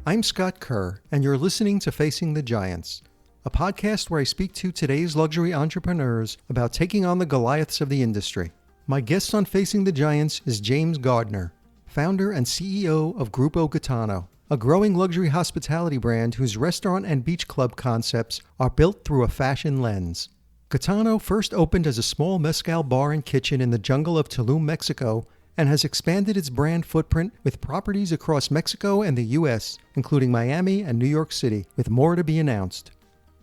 I'm Scott Kerr, and you're listening to Facing the Giants, a podcast where I speak to today's luxury entrepreneurs about taking on the Goliaths of the industry. My guest on Facing the Giants is James Gardner, founder and CEO of Grupo Gitano, a growing luxury hospitality brand whose restaurant and beach club concepts are built through a fashion lens. Gitano first opened as a small mezcal bar and kitchen in the jungle of Tulum, Mexico, and has expanded its brand footprint with properties across Mexico and the U.S., including Miami and New York City, with more to be announced.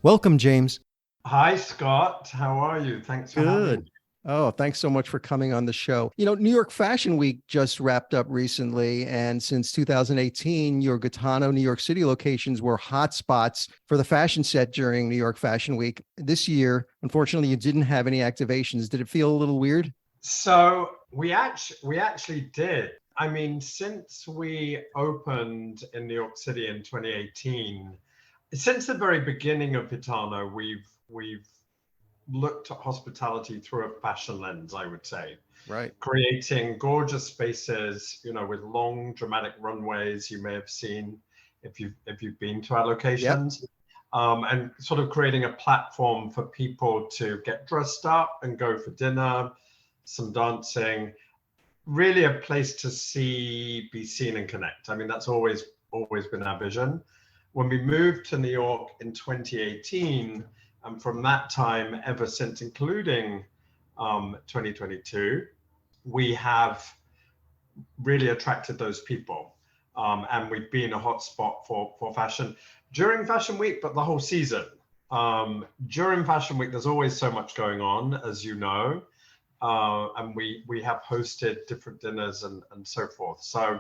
Welcome, James. Hi, Scott. How are you? Thanks for having me. Oh, thanks so much for coming on the show. You know, New York Fashion Week just wrapped up recently, and since 2018, your Gitano New York City locations were hotspots for the fashion set during New York Fashion Week. This year, unfortunately, you didn't have any activations. Did it feel a little weird? So we actually did. I mean, since we opened in New York City in 2018, since the very beginning of Gitano, we've looked at hospitality through a fashion lens, I would say. Right. Creating gorgeous spaces, with long dramatic runways you may have seen if you've been to our locations. Yep. And sort of creating a platform for people to get dressed up and go for dinner, some dancing, really a place to be seen and connect. I mean, that's always been our vision. When we moved to New York in 2018, and from that time ever since, including 2022, we have really attracted those people. And we've been a hotspot for fashion during Fashion Week, but the whole season. During Fashion Week, there's always so much going on, as you know. And we have hosted different dinners and so forth. So,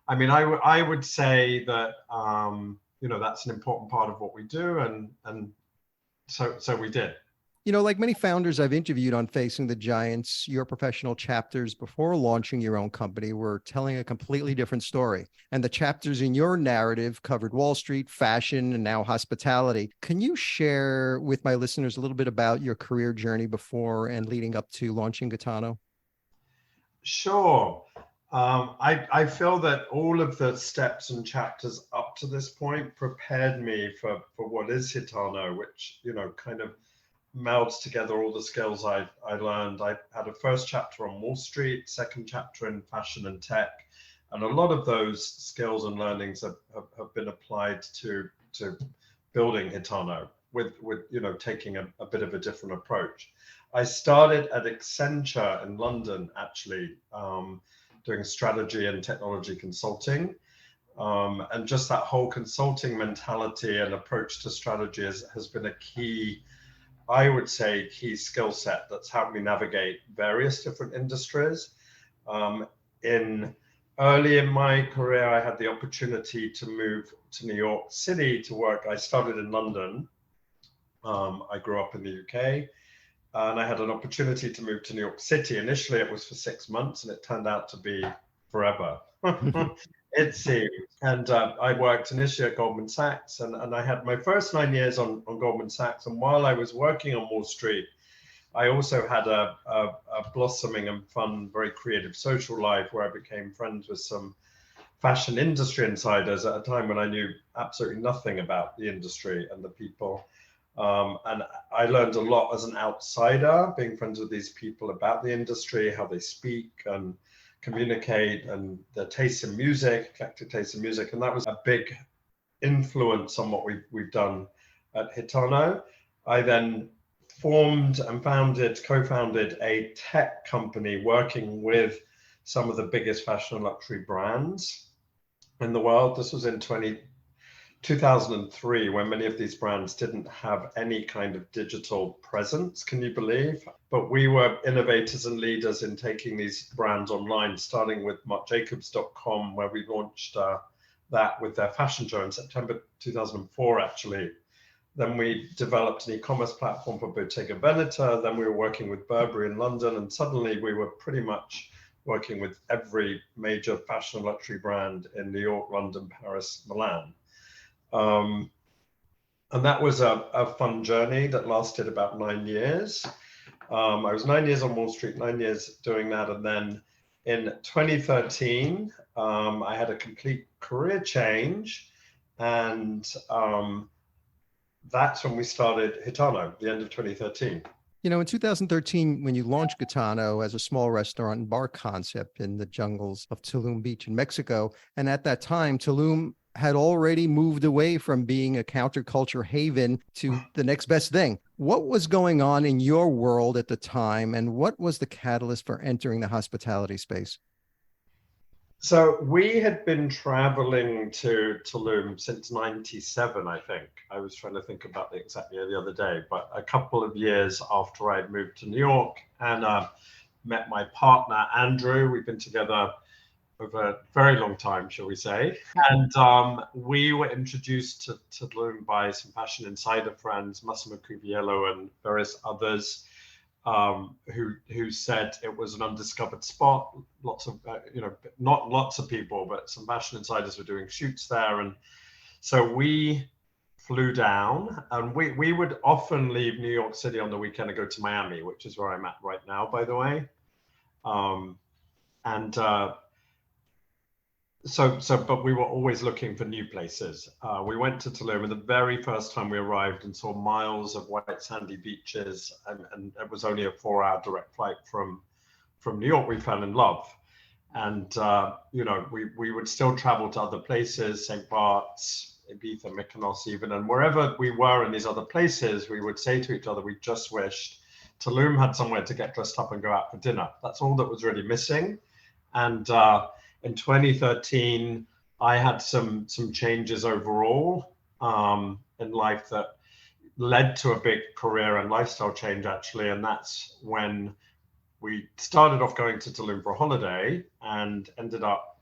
I mean, I would say that, that's an important part of what we do. And so we did. You know, like many founders I've interviewed on Facing the Giants, your professional chapters before launching your own company were telling a completely different story. And the chapters in your narrative covered Wall Street, fashion, and now hospitality. Can you share with my listeners a little bit about your career journey before and leading up to launching Gitano? Sure. I feel that all of the steps and chapters up to this point prepared me for what is Gitano, which, kind of melds together all the skills I learned. I had a first chapter on Wall Street, second chapter in fashion and tech. And a lot of those skills and learnings have been applied to building Gitano with taking a bit of a different approach. I started at Accenture in London, actually, doing strategy and technology consulting. And just that whole consulting mentality and approach to strategy has been a key, I would say, key skill set that's helped me navigate various different industries. Early in my career, I had the opportunity to move to New York City to work. I started in London. I grew up in the UK. And I had an opportunity to move to New York City. Initially, it was for 6 months, and it turned out to be forever. It seemed. And I worked initially at Goldman Sachs, and I had my first 9 years on Goldman Sachs. And while I was working on Wall Street, I also had a blossoming and fun, very creative social life where I became friends with some fashion industry insiders at a time when I knew absolutely nothing about the industry and the people. And I learned a lot as an outsider, being friends with these people about the industry, how they speak and communicate, and their taste in music, eclectic taste in music. And that was a big influence on what we've done at Gitano. I then formed and co-founded a tech company working with some of the biggest fashion and luxury brands in the world. This was in 2003, when many of these brands didn't have any kind of digital presence, can you believe? But we were innovators and leaders in taking these brands online, starting with marcjacobs.com, where we launched that with their fashion show in September 2004, actually. Then we developed an e-commerce platform for Bottega Veneta. Then we were working with Burberry in London, and suddenly we were pretty much working with every major fashion and luxury brand in New York, London, Paris, Milan. And that was a fun journey that lasted about 9 years. I was 9 years on Wall Street, 9 years doing that. And then in 2013, I had a complete career change And that's when we started Gitano, the end of 2013. You know, in 2013, when you launched Gitano as a small restaurant and bar concept in the jungles of Tulum Beach in Mexico, and at that time, Tulum had already moved away from being a counterculture haven to the next best thing. What was going on in your world at the time, and what was the catalyst for entering the hospitality space? So we had been traveling to Tulum since 97, I think. I was trying to think about the exact year the other day, but a couple of years after I'd moved to New York and met my partner, Andrew. We've been together over a very long time, shall we say. And we were introduced to Tulum by some Fashion Insider friends, Massimo Cuviello and various others. Who said it was an undiscovered spot. Lots of, not lots of people, but some fashion insiders were doing shoots there. And so we flew down, and we would often leave New York City on the weekend and go to Miami, which is where I'm at right now, by the way. But we were always looking for new places. We went to Tulum, and the very first time we arrived and saw miles of white sandy beaches, and it was only a 4-hour direct flight from New York. We fell in love, and we would still travel to other places, St. Bart's, Ibiza, Mykonos, even, and wherever we were in these other places, we would say to each other, we just wished Tulum had somewhere to get dressed up and go out for dinner. That's all that was really missing, and in 2013, I had some changes overall in life that led to a big career and lifestyle change, actually. And that's when we started off going to Tulum for a holiday and ended up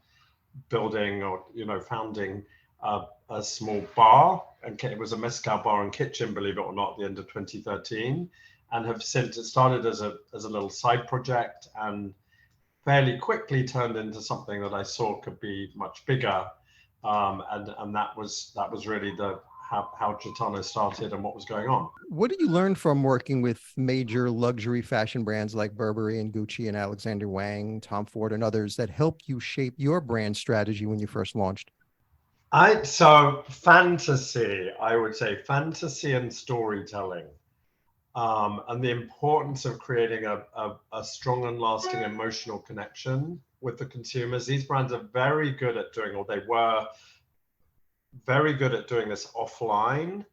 building or founding a small bar. And it was a mezcal bar and kitchen, believe it or not, at the end of 2013. And have since, it started as a little side project and fairly quickly turned into something that I saw could be much bigger, and that was really how Gitano started and what was going on. What did you learn from working with major luxury fashion brands like Burberry and Gucci and Alexander Wang, Tom Ford, and others that helped you shape your brand strategy when you first launched? So fantasy, I would say fantasy and storytelling. And the importance of creating a strong and lasting emotional connection with the consumers. These brands are very good at doing, or they were very good at doing this offline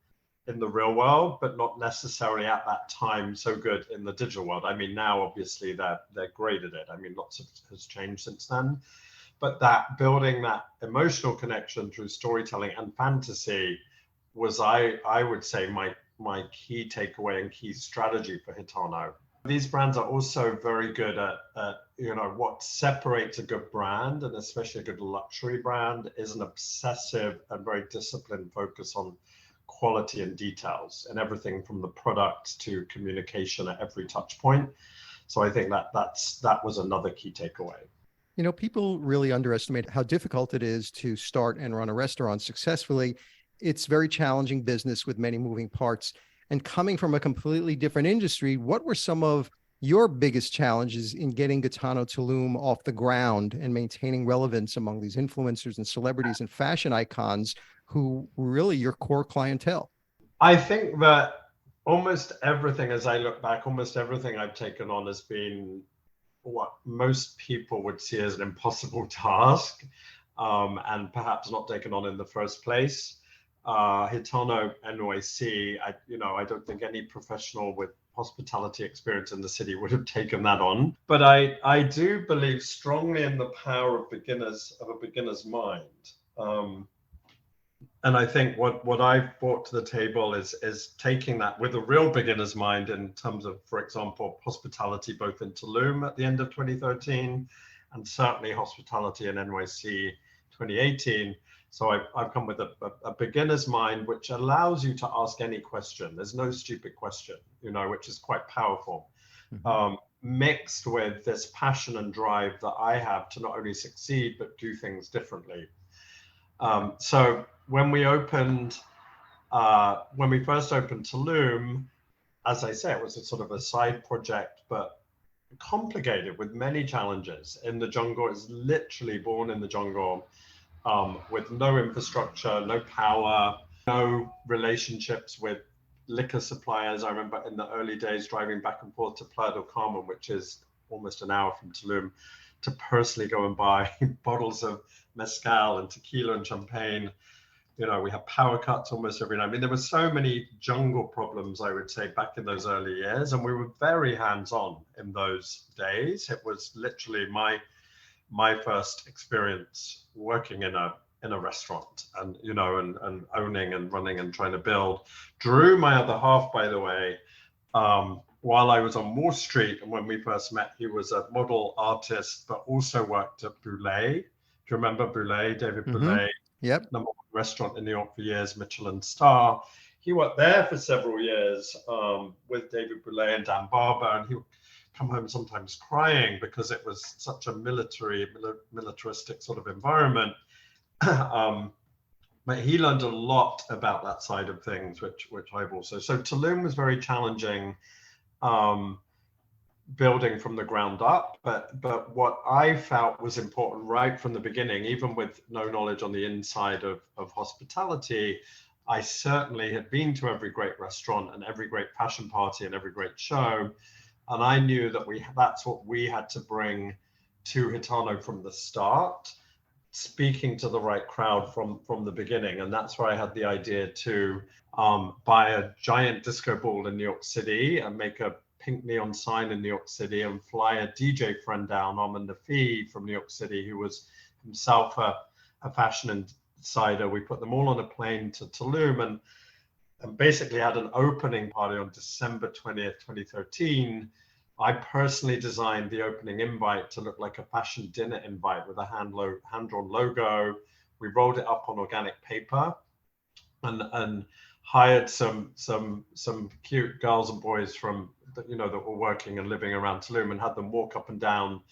in the real world, but not necessarily at that time so good in the digital world. I mean, now obviously they're great at it. I mean, lots has changed since then, but that building that emotional connection through storytelling and fantasy was, I would say, my key takeaway and key strategy for Gitano. These brands are also very good at what separates a good brand, and especially a good luxury brand, is an obsessive and very disciplined focus on quality and details, and everything from the product to communication at every touch point. So I think that was another key takeaway. People really underestimate how difficult it is to start and run a restaurant successfully. It's very challenging business with many moving parts. And coming from a completely different industry, what were some of your biggest challenges in getting Gitano Tulum off the ground and maintaining relevance among these influencers and celebrities and fashion icons who were really your core clientele? I think that almost everything, as I look back, almost everything I've taken on has been what most people would see as an impossible task, and perhaps not taken on in the first place. Gitano NYC, I don't think any professional with hospitality experience in the city would have taken that on. But I do believe strongly in the power of a beginner's mind. And I think what I've brought to the table is taking that with a real beginner's mind in terms of, for example, hospitality, both in Tulum at the end of 2013 and certainly hospitality in NYC 2018. So I've come with a beginner's mind, which allows you to ask any question. There's no stupid question, which is quite powerful. Mm-hmm. Mixed with this passion and drive that I have to not only succeed, but do things differently. So when we first opened Tulum, as I say, it was a sort of a side project, but complicated with many challenges in the jungle. It's literally born in the jungle. with no infrastructure, no power, no relationships with liquor suppliers. I remember in the early days driving back and forth to Playa del Carmen, which is almost an hour from Tulum, to personally go and buy bottles of mezcal and tequila and champagne. You know, we had power cuts almost every night. I mean, there were so many jungle problems, I would say, back in those early years, and we were very hands-on in those days. It was literally my first experience working in a restaurant, and you know, and owning and running and trying to build. Drew, my other half, by the way, while I was on Wall Street, and when we first met, he was a model artist, but also worked at Boulay. Do you remember Boulay, David Boulay? Yep. Number one restaurant in New York for years, Michelin star. He worked there for several years with David Boulay and Dan Barber, and he would come home sometimes crying because it was such a militaristic sort of environment. But he learned a lot about that side of things, which I've also. So Tulum was very challenging, building from the ground up. But what I felt was important right from the beginning, even with no knowledge on the inside of hospitality, I certainly had been to every great restaurant and every great fashion party and every great show. And I knew that that's what we had to bring to Gitano from the start, speaking to the right crowd from the beginning. And that's where I had the idea to buy a giant disco ball in New York City and make a pink neon sign in New York City and fly a DJ friend down, Armand Nafi from New York City, who was himself a fashion insider. We put them all on a plane to Tulum and basically had an opening party on December 20th, 2013. I personally designed the opening invite to look like a fashion dinner invite with a hand-drawn logo. We rolled it up on organic paper and hired some cute girls and boys from, you know, that were working and living around Tulum, and had them walk up and down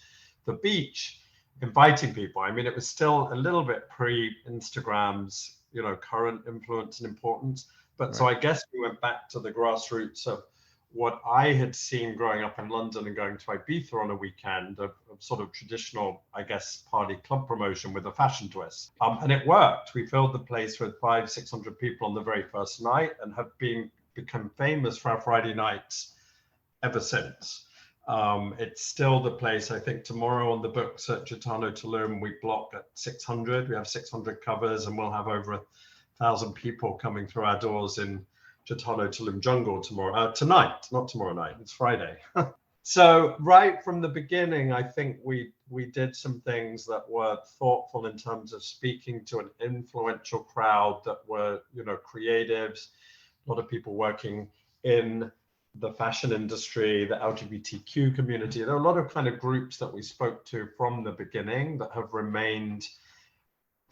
the beach, inviting people. I mean, it was still a little bit pre-Instagram's, you know, current influence and importance. But right. So I guess we went back to the grassroots of what I had seen growing up in London and going to Ibiza on a weekend of sort of traditional, I guess, party club promotion with a fashion twist. And it worked. We filled the place with 500-600 people on the very first night and have become famous for our Friday nights ever since. It's still the place. I think tomorrow on the books at Gitano Tulum, we block at 600. We have 600 covers, and we'll have over 1,000 people coming through our doors in Gitano Tulum Jungle tonight, not tomorrow night, it's Friday. So right from the beginning, I think we did some things that were thoughtful in terms of speaking to an influential crowd that were, you know, creatives, a lot of people working in the fashion industry, the LGBTQ community. There are a lot of kind of groups that we spoke to from the beginning that have remained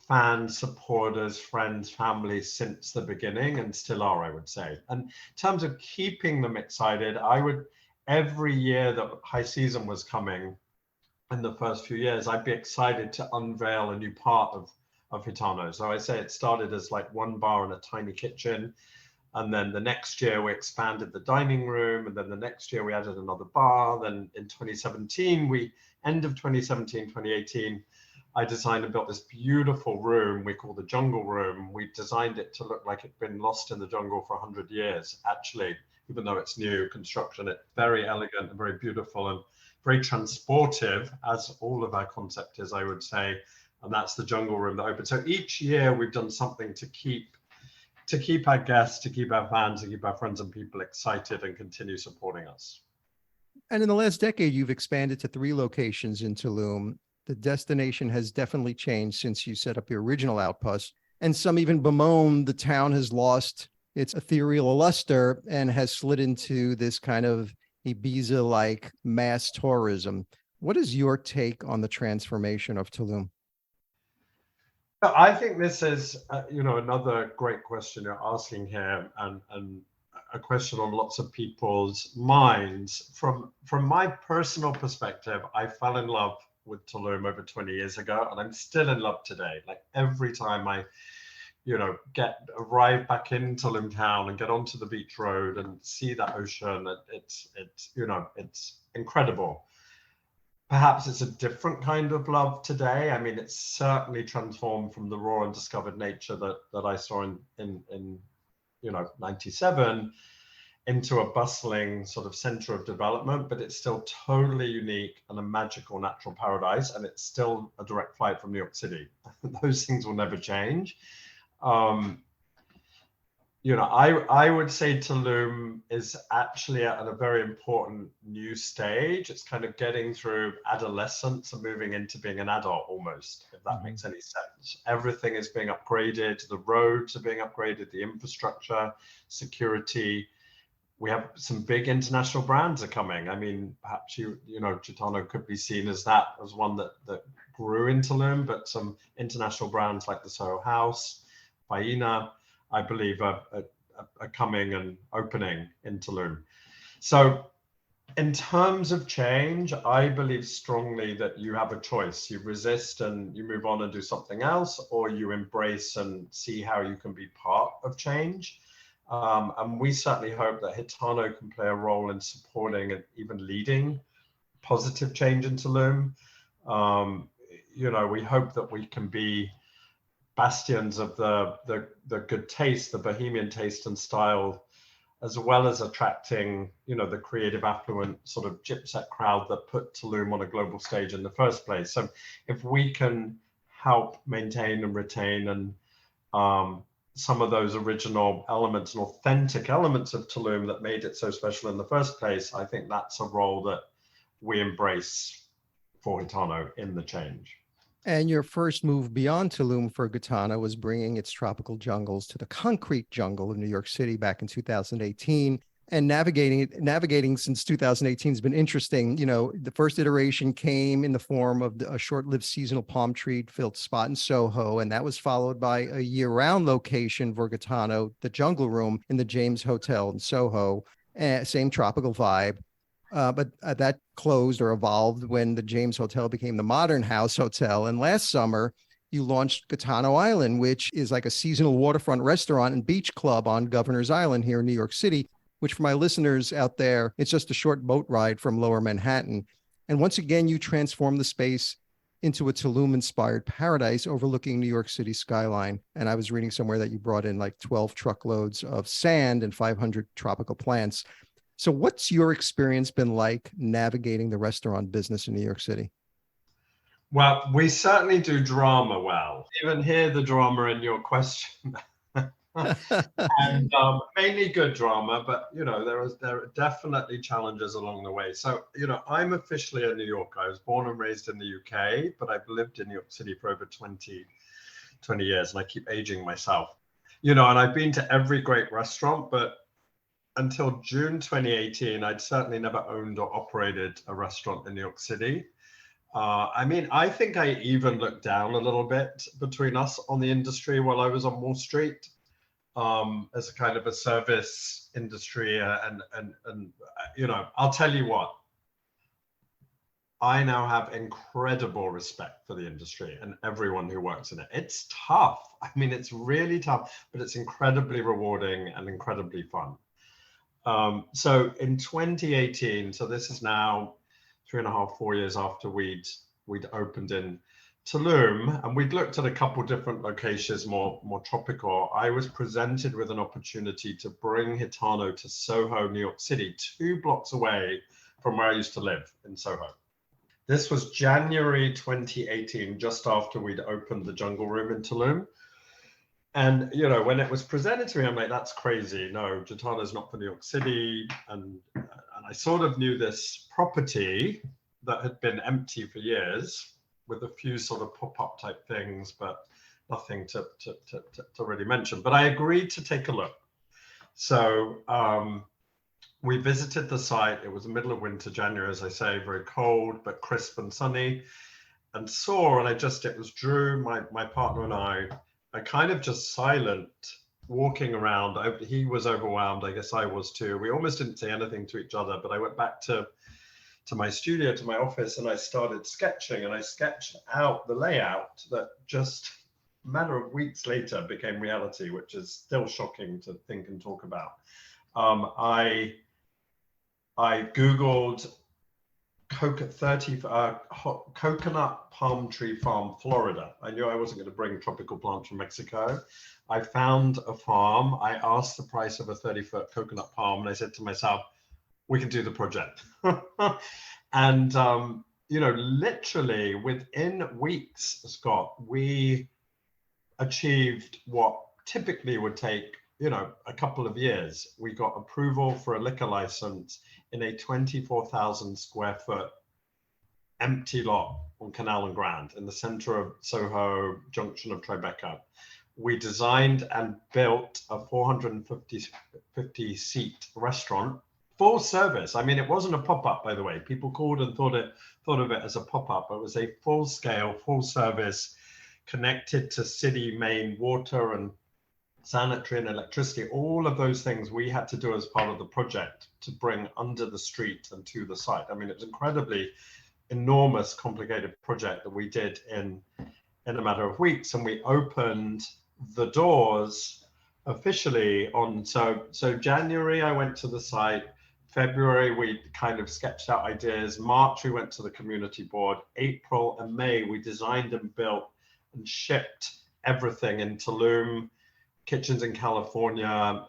fans, supporters, friends, families since the beginning, and still are, I would say. And in terms of keeping them excited, every year that high season was coming, in the first few years, I'd be excited to unveil a new part of Gitano. So I say it started as like one bar and a tiny kitchen. And then the next year we expanded the dining room. And then the next year we added another bar. Then in 2017, end of 2017, 2018, I designed and built this beautiful room we call the Jungle Room. We designed it to look like it'd been lost in the jungle for 100 years, actually, even though it's new construction. It's very elegant and very beautiful and very transportive, as all of our concept is, I would say. And that's the Jungle Room that opens. So each year we've done something to keep our guests, to keep our fans, to keep our friends and people excited and continue supporting us. And in the last decade, you've expanded to 3 locations in Tulum. The destination has definitely changed since you set up your original outpost. And some even bemoan the town has lost its ethereal luster and has slid into this kind of Ibiza-like mass tourism. What is your take on the transformation of Tulum? I think this is, another great question you're asking here, and a question on lots of people's minds. From my personal perspective, I fell in love with Tulum over 20 years ago, and I'm still in love today. Like every time I, arrive back in Tulum town and get onto the beach road and see that ocean, it's incredible. perhaps it's a different kind of love today. I mean, it's certainly transformed from the raw and discovered nature that I saw in 97 into a bustling sort of center of development, but it's still totally unique and a magical natural paradise. And it's still a direct flight from New York City. Those things will never change. I would say Tulum is actually at a very important new stage. It's kind of getting through adolescence and moving into being an adult almost, if that makes any sense. Everything is being upgraded. The roads are being upgraded, the infrastructure, security. We have some big international brands are coming. I mean, perhaps Gitano could be seen as that, as one that grew in Tulum, but some international brands like the Soho House, Faina, I believe are coming and opening in Tulum. So in terms of change, I believe strongly that you have a choice. You resist and you move on and do something else, or you embrace and see how you can be part of change. And we certainly hope that Gitano can play a role in supporting and even leading positive change in Tulum. We hope that we can be bastions of the good taste, the bohemian taste and style, as well as attracting, the creative, affluent sort of jet set crowd that put Tulum on a global stage in the first place. So if we can help maintain and retain and some of those original elements and authentic elements of Tulum that made it so special in the first place, I think that's a role that we embrace for Gitano in the change. And your first move beyond Tulum for Gitano was bringing its tropical jungles to the concrete jungle of New York City back in 2018. And navigating since 2018 has been interesting. The first iteration came in the form of a short-lived seasonal palm tree-filled spot in Soho, and that was followed by a year-round location for Gitano, the Jungle Room in the James Hotel in Soho, same tropical vibe. But that closed or evolved when the James Hotel became the Modern House Hotel. And last summer, you launched Gitano Island, which is like a seasonal waterfront restaurant and beach club on Governor's Island here in New York City, which for my listeners out there, it's just a short boat ride from Lower Manhattan. And once again, you transformed the space into a Tulum-inspired paradise overlooking New York City skyline. And I was reading somewhere that you brought in like 12 truckloads of sand and 500 tropical plants. So what's your experience been like navigating the restaurant business in New York City? Well, we certainly do drama well. Even hear the drama in your question. And mainly good drama, but there are definitely challenges along the way. So I'm officially a New Yorker. I was born and raised in the UK, but I've lived in New York City for over 20 years, and I keep aging myself. And I've been to every great restaurant, but until June 2018, I'd certainly never owned or operated a restaurant in New York City. I think I even looked down a little bit between us on the industry while I was on Wall Street, as a kind of a service industry. And I'll tell you what, I now have incredible respect for the industry and everyone who works in it. It's tough. I mean, it's really tough, but it's incredibly rewarding and incredibly fun. So in 2018, so this is now 3.5, 4 years after we'd opened in Tulum, and we'd looked at a couple different locations, more tropical. I was presented with an opportunity to bring Gitano to Soho, New York City, 2 blocks away from where I used to live in Soho. This was January 2018, just after we'd opened the Jungle Room in Tulum. And, when it was presented to me, I'm like, that's crazy. No, Gitano's not for New York City. And I sort of knew this property that had been empty for years with a few sort of pop-up type things, but nothing to really mention. But I agreed to take a look. So we visited the site. It was the middle of winter, January, as I say, very cold, but crisp and sunny. And it was Drew, my partner, and I kind of just silent, walking around. He was overwhelmed. I guess I was too. We almost didn't say anything to each other, but I went back to my studio, to my office, and I started sketching, and I sketched out the layout that just a matter of weeks later became reality, which is still shocking to think and talk about. I Googled coconut palm tree farm, Florida. I knew I wasn't going to bring tropical plants from Mexico. I found a farm. I asked the price of a 30-foot coconut palm, and I said to myself, we can do the project. And, literally within weeks, Scott, we achieved what typically would take, a couple of years. We got approval for a liquor license in a 24,000 square foot empty lot on Canal and Grand in the center of Soho, junction of Tribeca. We designed and built a 450 seat restaurant, full service. I mean, it wasn't a pop-up, by the way. People called and thought of it as a pop-up. It was a full scale, full service, connected to city main water and sanitary and electricity. All of those things we had to do as part of the project to bring under the street and to the site. I mean, it was incredibly enormous, complicated project that we did in a matter of weeks, and we opened the doors officially on so January I went to the site. February we kind of sketched out ideas. March we went to the community board. April and May we designed and built and shipped everything in Tulum, kitchens in California,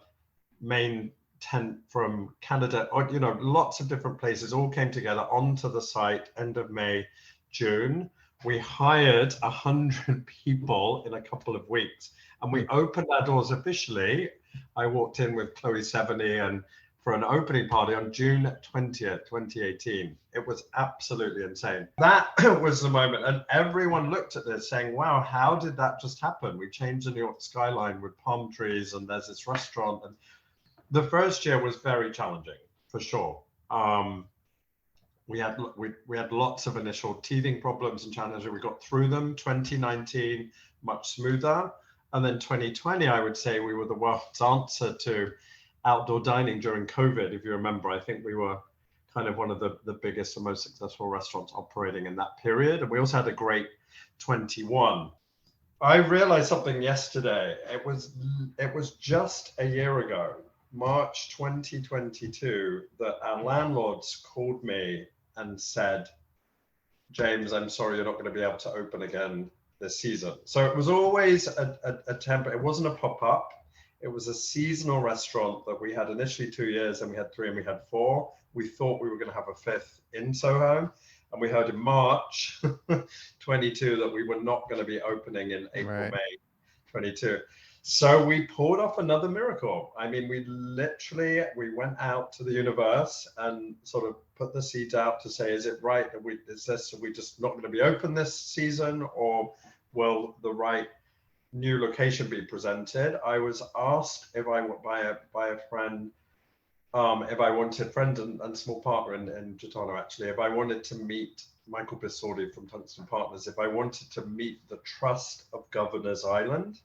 main tent from Canada, or lots of different places all came together onto the site end of May, June. We hired 100 people in a couple of weeks, and we opened our doors officially. I walked in with Chloe Sevigny and for an opening party on June 20th, 2018. It was absolutely insane. That was the moment, and everyone looked at this saying, wow, how did that just happen? We changed the New York skyline with palm trees, and there's this restaurant. And the first year was very challenging, for sure. We had lots of initial teething problems and challenges. We got through them. 2019, much smoother. And then 2020, I would say we were the world's answer to outdoor dining during COVID. If you remember, I think we were kind of one of the biggest and most successful restaurants operating in that period. And we also had a great 21. I realized something yesterday. It was just a year ago, March 2022, that our landlords called me and said, James, I'm sorry, you're not going to be able to open again this season. So it was always a temp. It wasn't a pop-up. It was a seasonal restaurant that we had initially 2 years, and we had 3 and we had 4. We thought we were going to have a 5th in Soho, and we heard in March 22 that we were not going to be opening in April, right. May 22. So we pulled off another miracle. I mean, we went out to the universe and sort of put the seed out to say, is it right that are we just not going to be open this season, or will the right new location be presented? I was asked if I by a friend, if I wanted friend and small partner in Gitano, actually, if I wanted to meet Michael Bisordi from Tungsten Partners, if I wanted to meet the trust of Governor's Island.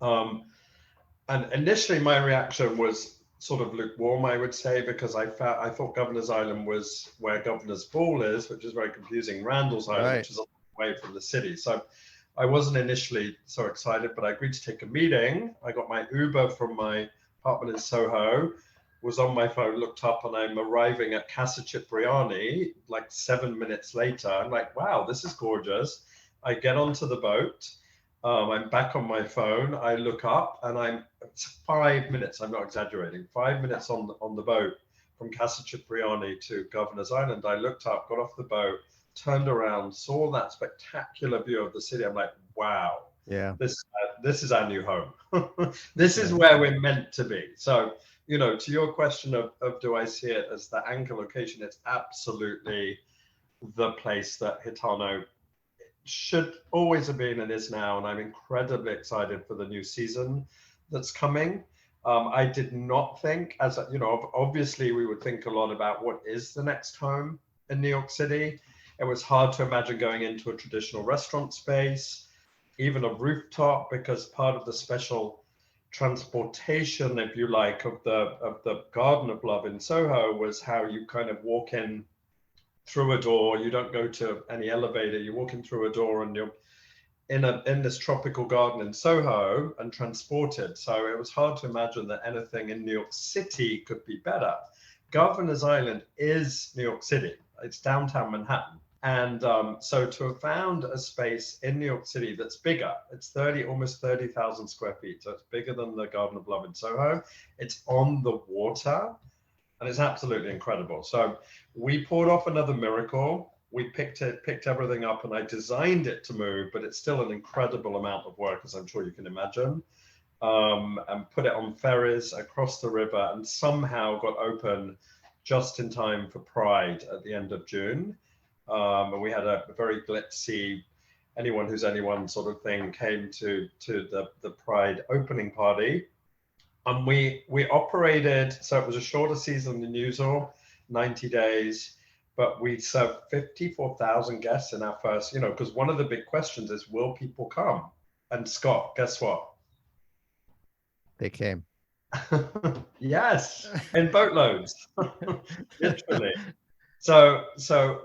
And initially my reaction was sort of lukewarm, I would say, because I thought Governor's Island was where Governor's Ball is, which is very confusing, Randall's Island, right, which is a long way from the city. So I wasn't initially so excited, but I agreed to take a meeting. I got my Uber from my apartment in Soho, was on my phone, looked up, and I'm arriving at Casa Cipriani like 7 minutes later. I'm like, wow, this is gorgeous. I get onto the boat. I'm back on my phone. I look up, and it's 5 minutes. I'm not exaggerating. 5 minutes on the boat from Casa Cipriani to Governor's Island. I looked up, got off the boat, turned around, saw that spectacular view of the city. I'm like, wow, yeah, this is our new home. This is where we're meant to be. So, to your question of do I see it as the anchor location, it's absolutely the place that Gitano should always have been and is now. And I'm incredibly excited for the new season that's coming. I did not think, obviously we would think a lot about what is the next home in New York City. It was hard to imagine going into a traditional restaurant space, even a rooftop, because part of the special transportation, if you like, of the Garden of Love in Soho was how you kind of walk in through a door. You don't go to any elevator. You walk in through a door, and you're in this tropical garden in Soho and transported. So it was hard to imagine that anything in New York City could be better. Governor's Island is New York City. It's downtown Manhattan. And so to have found a space in New York City that's bigger, it's almost 30,000 square feet. So it's bigger than the Garden of Love in Soho. It's on the water and it's absolutely incredible. So we pulled off another miracle. We picked everything up and I designed it to move, but it's still an incredible amount of work, as I'm sure you can imagine. And put it on ferries across the river and somehow got open just in time for Pride at the end of June. And we had a very glitzy, anyone who's anyone sort of thing came to the Pride opening party. And we operated, so it was a shorter season than usual, 90 days, but we served 54,000 guests in our first, because one of the big questions is, will people come? And Scott, guess what? They came. Yes, in boatloads, literally. So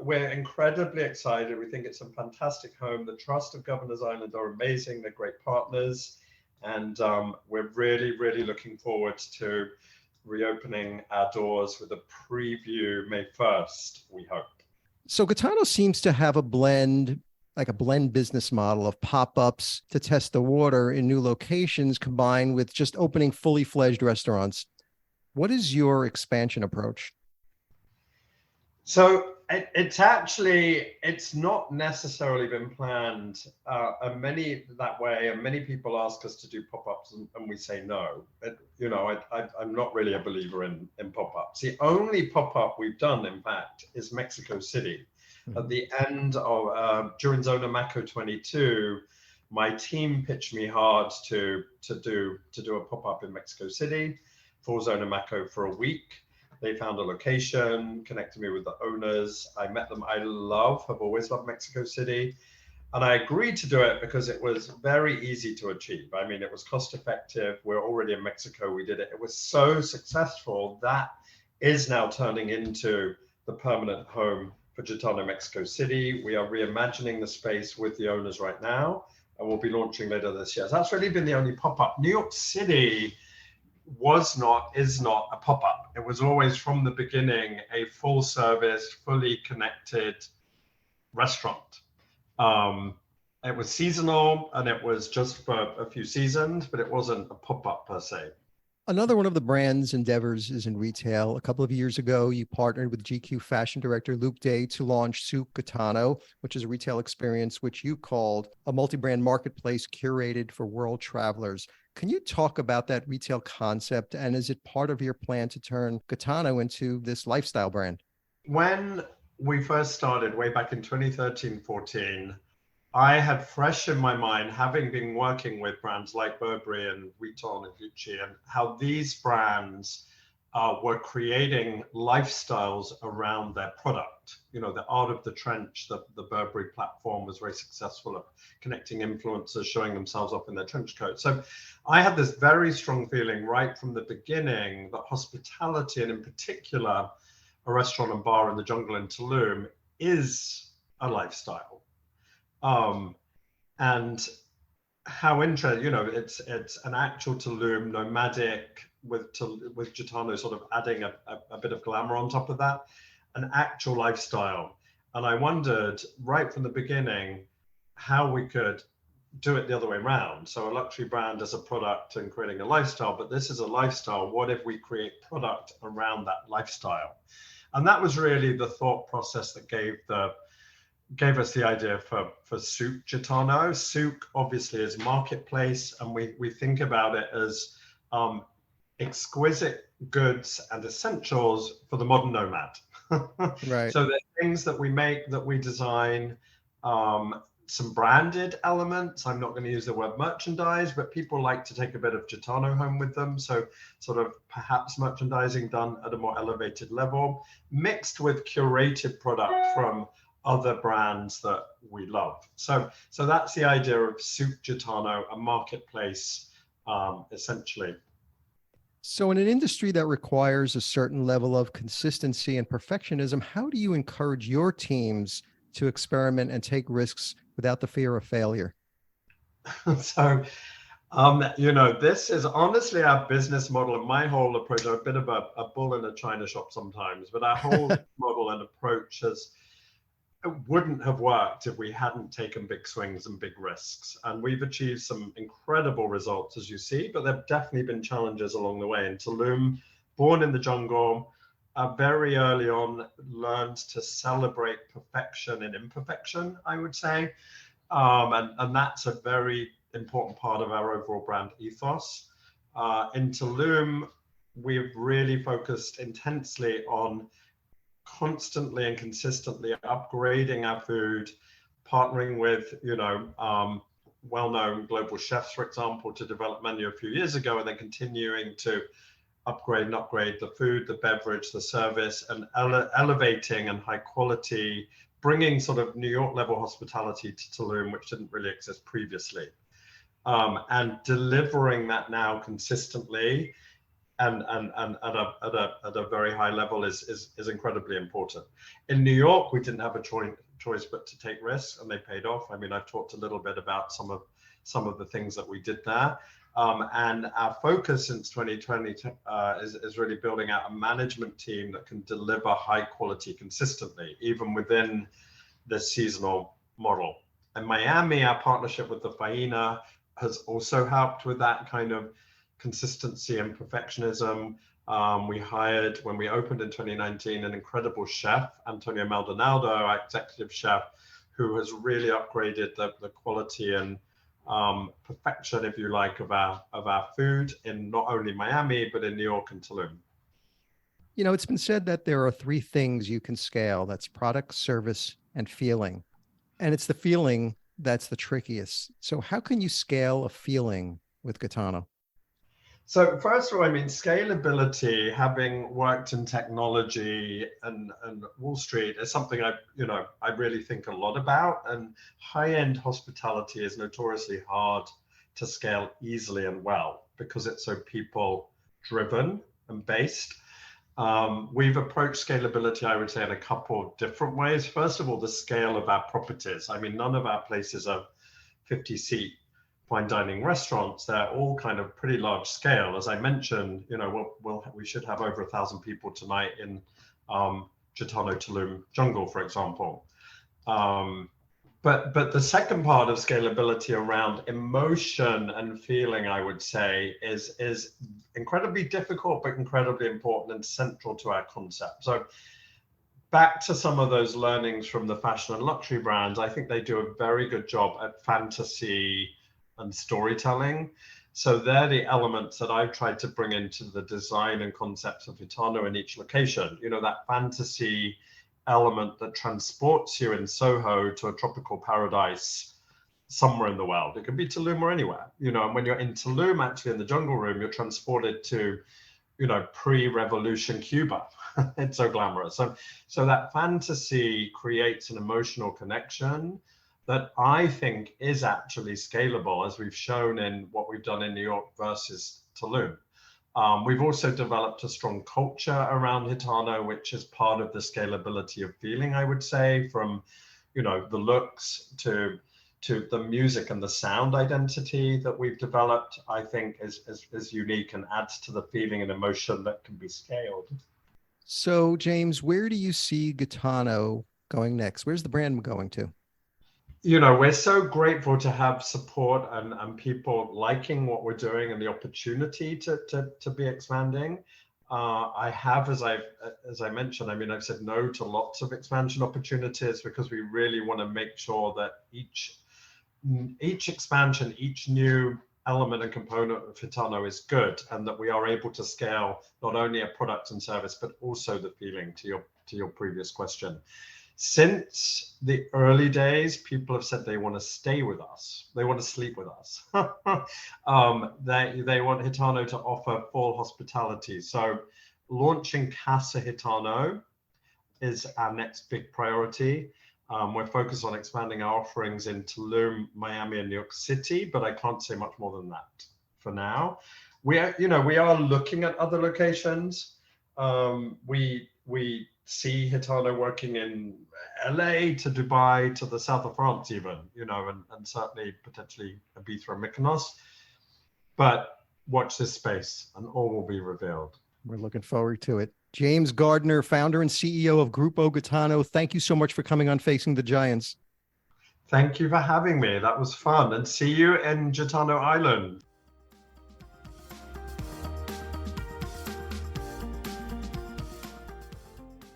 we're incredibly excited. We think it's a fantastic home. The Trust of Governors Island are amazing. They're great partners. And we're really, really looking forward to reopening our doors with a preview May 1st, we hope. So Gitano seems to have a blend business model of pop-ups to test the water in new locations combined with just opening fully fledged restaurants. What is your expansion approach? So it's not necessarily been planned and many people ask us to do pop-ups and we say no. But, I'm not really a believer in pop-ups. The only pop-up we've done, in fact, is Mexico City. Mm-hmm. At the end of during Zona Maco 22, my team pitched me hard to do a pop-up in Mexico City for Zona Maco for a week. They found a location, connected me with the owners. I met them. Have always loved Mexico City. And I agreed to do it because it was very easy to achieve. I mean, it was cost effective. We're already in Mexico. We did it. It was so successful that is now turning into the permanent home for Gitano Mexico City. We are reimagining the space with the owners right now, and we'll be launching later this year. So that's really been the only pop-up. New York City is not a pop-up. It was always from the beginning a full service, fully connected restaurant. It was seasonal and it was just for a few seasons, but it wasn't a pop-up per se. Another one of the brand's endeavors is in retail. A couple of years ago, you partnered with GQ fashion director Luke Day to launch Souk Gitano, which is a retail experience which you called a multi-brand marketplace curated for world travelers. Can you talk about that retail concept, and is it part of your plan to turn Gitano into this lifestyle brand? When we first started way back in 2013-14, I had fresh in my mind, having been working with brands like Burberry and Vuitton and Gucci, and how these brands were creating lifestyles around their product. The art of the trench, the Burberry platform was very successful at connecting influencers, showing themselves off in their trench coats. So I had this very strong feeling right from the beginning that hospitality, and in particular, a restaurant and bar in the jungle in Tulum, is a lifestyle. And how interesting, it's an actual Tulum nomadic with Gitano sort of adding a bit of glamour on top of that, an actual lifestyle. And I wondered right from the beginning how we could do it the other way around. So a luxury brand as a product and creating a lifestyle, but this is a lifestyle. What if we create product around that lifestyle? And that was really the thought process that gave us the idea for Souk Gitano. Souk obviously is marketplace, and we think about it as exquisite goods and essentials for the modern nomad. Right. So the things that we make, that we design, some branded elements. I'm not going to use the word merchandise, but people like to take a bit of Gitano home with them. So sort of perhaps merchandising done at a more elevated level, mixed with curated product from other brands that we love. So that's the idea of Souk Gitano, a marketplace, essentially. So in an industry that requires a certain level of consistency and perfectionism, how do you encourage your teams to experiment and take risks without the fear of failure? So This is honestly our business model and my whole approach. I'm a bit of a bull in a china shop sometimes, but our whole model and approach wouldn't have worked if we hadn't taken big swings and big risks. And we've achieved some incredible results, as you see, but there have definitely been challenges along the way. In Tulum, born in the jungle, very early on, learned to celebrate perfection and imperfection, I would say. And that's a very important part of our overall brand ethos. In Tulum, we've really focused intensely on constantly and consistently upgrading our food, partnering with, well-known global chefs, for example, to develop menu a few years ago, and then continuing to upgrade the food, the beverage, the service, and elevating and high quality, bringing sort of New York level hospitality to Tulum, which didn't really exist previously. And delivering that now consistently and at a very high level is incredibly important. In New York, we didn't have a choice but to take risks, and they paid off. I mean, I've talked a little bit about some of the things that we did there. And our focus since 2020 is really building out a management team that can deliver high quality consistently, even within the seasonal model. In Miami, our partnership with the Faina has also helped with that kind of consistency and perfectionism. We hired, when we opened in 2019, an incredible chef, Antonio Maldonado, our executive chef, who has really upgraded the quality and perfection, if you like, of our food in not only Miami, but in New York and Tulum. It's been said that there are three things you can scale. That's product, service, and feeling. And it's the feeling that's the trickiest. So how can you scale a feeling with Gitano? So first of all, I mean, scalability, having worked in technology and Wall Street, is something I really think a lot about. And high-end hospitality is notoriously hard to scale easily and well because it's so people-driven and based. We've approached scalability, I would say, in a couple of different ways. First of all, the scale of our properties. I mean, none of our places are 50-seat fine dining restaurants. They're all kind of pretty large scale. As I mentioned, we should have over 1,000 people tonight in Gitano Tulum Jungle, for example. But the second part of scalability around emotion and feeling, I would say, is incredibly difficult, but incredibly important and central to our concept. So back to some of those learnings from the fashion and luxury brands, I think they do a very good job at fantasy and storytelling. So they're the elements that I've tried to bring into the design and concepts of Gitano in each location. That fantasy element that transports you in Soho to a tropical paradise somewhere in the world. It could be Tulum or anywhere, and when you're in Tulum, actually in the jungle room, you're transported to, pre-revolution Cuba. It's so glamorous. So that fantasy creates an emotional connection that I think is actually scalable, as we've shown in what we've done in New York versus Tulum. We've also developed a strong culture around Gitano, which is part of the scalability of feeling, I would say, from the looks to the music and the sound identity that we've developed, I think is unique and adds to the feeling and emotion that can be scaled. So, James, where do you see Gitano going next? Where's the brand going to? We're so grateful to have support and people liking what we're doing and the opportunity to be expanding. I have, as I mentioned, I mean, I've said no to lots of expansion opportunities because we really want to make sure that each expansion, each new element and component of Gitano is good, and that we are able to scale not only a product and service, but also the feeling, to your previous question. Since the early days, people have said they want to stay with us. They want to sleep with us. They want Gitano to offer full hospitality. So launching Casa Gitano is our next big priority. We're focused on expanding our offerings in Tulum, Miami, and New York City, but I can't say much more than that for now. We are looking at other locations. We see Gitano working in LA to Dubai to the south of France even, and certainly potentially Ibiza or Mykonos. But watch this space and all will be revealed. We're looking forward to it. James Gardner, founder and CEO of Grupo Gitano, thank you so much for coming on Facing the Giants. Thank you for having me. That was fun. And see you in Gitano Island.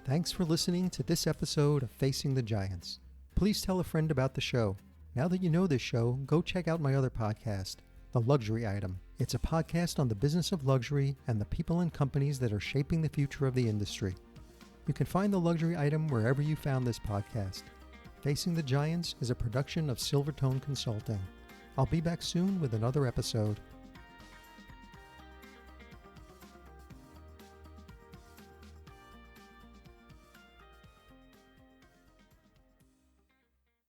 Thanks for listening to this episode of Facing the Giants. Please tell a friend about the show. Now that you know this show, go check out my other podcast, The Luxury Item. It's a podcast on the business of luxury and the people and companies that are shaping the future of the industry. You can find The Luxury Item wherever you found this podcast. Facing the Giants is a production of Silvertone Consulting. I'll be back soon with another episode.